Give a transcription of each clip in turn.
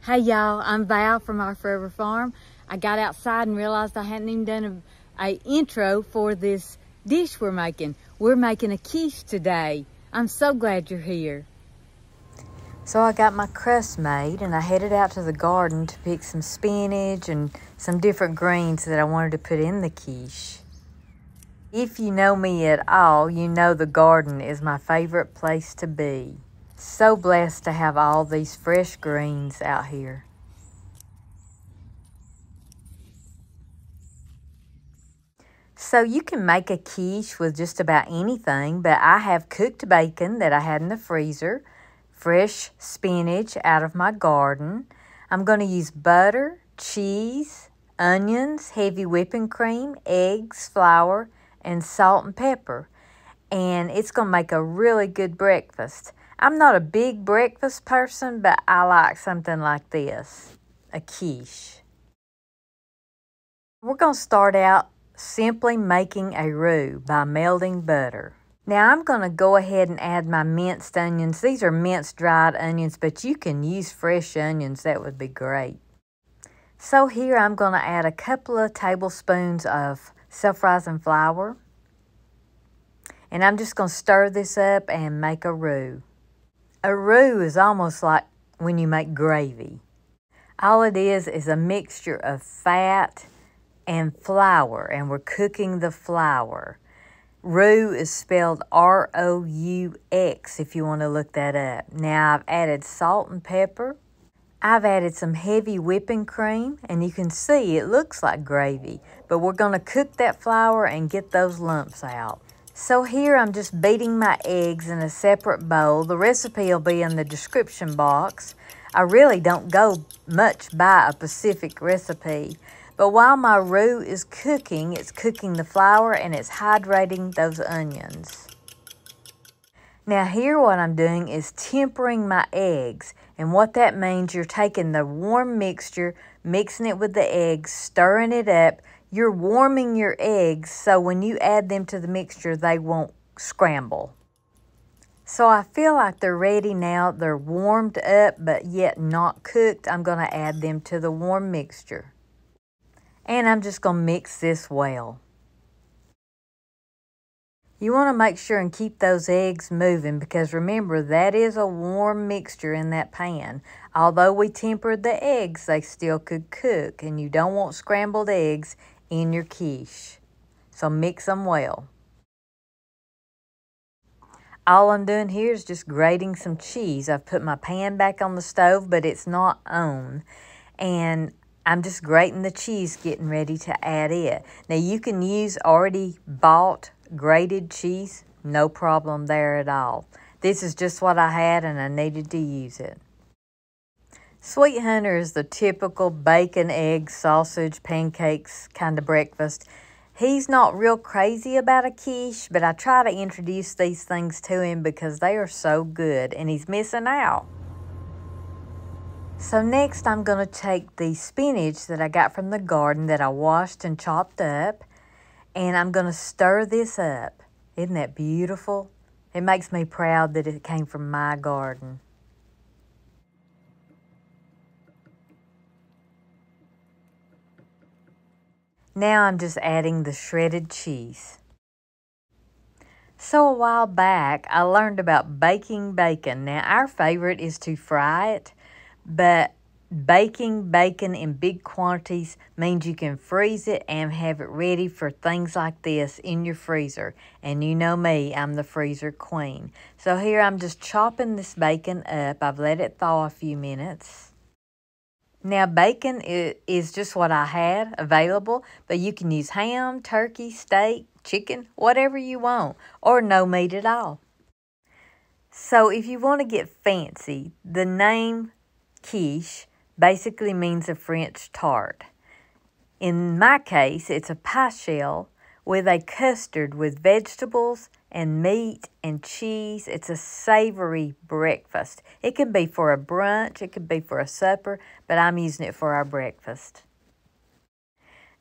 Hey y'all, I'm Val from our Forever Farm. I got outside and realized I hadn't even done a intro for this dish we're making. We're making a quiche today. I'm so glad you're here. So I got my crust made and I headed out to the garden to pick some spinach and some different greens that I wanted to put in the quiche. If you know me at all, you know the garden is my favorite place to be. So blessed to have all these fresh greens out here. So you can make a quiche with just about anything, but I have cooked bacon that I had in the freezer, fresh spinach out of my garden. I'm going to use butter, cheese, onions, heavy whipping cream, eggs, flour, and salt and pepper. And it's going to make a really good breakfast. I'm not a big breakfast person, but I like something like this, a quiche. We're going to start out simply making a roux by melting butter. Now I'm going to go ahead and add my minced onions. These are minced dried onions, but you can use fresh onions. That would be great. So here I'm going to add a couple of tablespoons of self-rising flour. And I'm just going to stir this up and make a roux. A roux is almost like when you make gravy. All it is a mixture of fat and flour, and we're cooking the flour. Roux is spelled R-O-U-X if you want to look that up. Now I've added salt and pepper. I've added some heavy whipping cream, and you can see it looks like gravy, but we're going to cook that flour and get those lumps out. So here I'm just beating my eggs in a separate bowl. The recipe will be in the description box. I really don't go much by a specific recipe. But while my roux is cooking, it's cooking the flour and it's hydrating those onions. Now here what I'm doing is tempering my eggs. And what that means, you're taking the warm mixture, mixing it with the eggs, stirring it up. You're warming your eggs so when you add them to the mixture, they won't scramble. So I feel like they're ready now. They're warmed up but yet not cooked. I'm going to add them to the warm mixture. And I'm just going to mix this well. You want to make sure and keep those eggs moving because remember that is a warm mixture in that pan. Although we tempered the eggs, they still could cook and you don't want scrambled eggs in your quiche. So mix them well. All I'm doing here is just grating some cheese. I've put my pan back on the stove, but it's not on. And I'm just grating the cheese, getting ready to add it. Now you can use already bought grated cheese. No problem there at all. This is just what I had and I needed to use it. Sweet Hunter is the typical bacon, egg, sausage, pancakes kind of breakfast. He's not real crazy about a quiche, but I try to introduce these things to him because they are so good and he's missing out. So next I'm going to take the spinach that I got from the garden that I washed and chopped up, and I'm going to stir this up. Isn't that beautiful? It makes me proud that it came from my garden. Now I'm just adding the shredded cheese. So a while back, I learned about baking bacon. Now our favorite is to fry it, but baking bacon in big quantities means you can freeze it and have it ready for things like this in your freezer. And you know me, I'm the freezer queen. So here I'm just chopping this bacon up. I've let it thaw a few minutes. Now, bacon is just what I had available, but you can use ham, turkey, steak, chicken, whatever you want, or no meat at all. So if you want to get fancy, the name quiche basically means a French tart. In my case, it's a pieshell with a custard with vegetables and meat and cheese. It's a savory breakfast. It can be for a brunch, it could be for a supper, but I'm using it for our breakfast.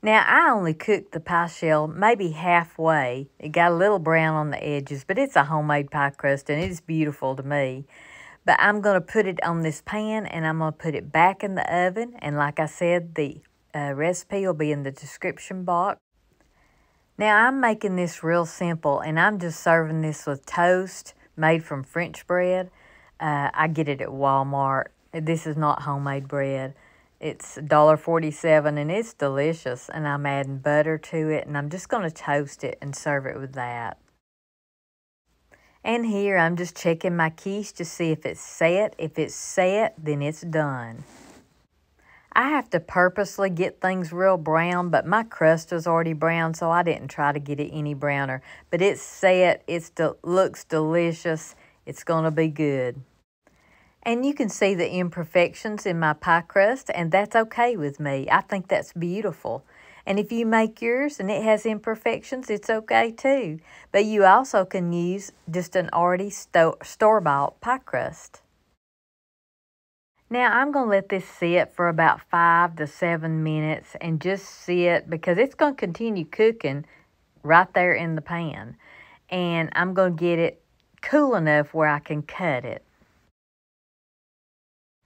Now, I only cooked the pieshell maybe halfway. It got a little brown on the edges, but it's a homemade pie crust and it's beautiful to me. But I'm going to put it on this pan and I'm going to put it back in the oven. And like I said, the recipe will be in the description box. Now I'm making this real simple and I'm just serving this with toast made from French bread. I get it at Walmart. This is not homemade bread. It's $1.47 and it's delicious. And I'm adding butter to it and I'm just going to toast it and serve it with that. And here I'm just checking my quiche to see if it's set. If it's set, then it's done. I have to purposely get things real brown, but my crust was already brown, so I didn't try to get it any browner. But it's set. It looks delicious. It's going to be good. And you can see the imperfections in my pie crust, and that's okay with me. I think that's beautiful. And if you make yours and it has imperfections, it's okay too. But you also can use just an already store-bought pie crust. Now I'm going to let this sit for about 5 to 7 minutes and just sit because it's going to continue cooking right there in the pan. And I'm going to get it cool enough where I can cut it.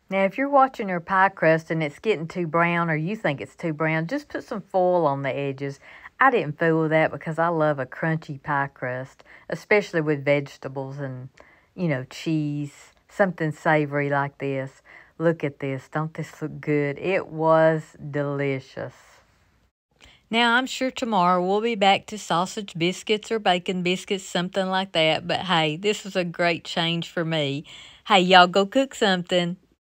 Now, if you're watching your pie crust and it's getting too brown or you think it's too brown, just put some foil on the edges. I didn't fool with that because I love a crunchy pie crust, especially with vegetables and, you know, cheese, something savory like this. Look at this. Don't this look good? It was delicious. Now, I'm sure tomorrow we'll be back to sausage biscuits or bacon biscuits, something like that. But, hey, this was a great change for me. Hey, y'all go cook something.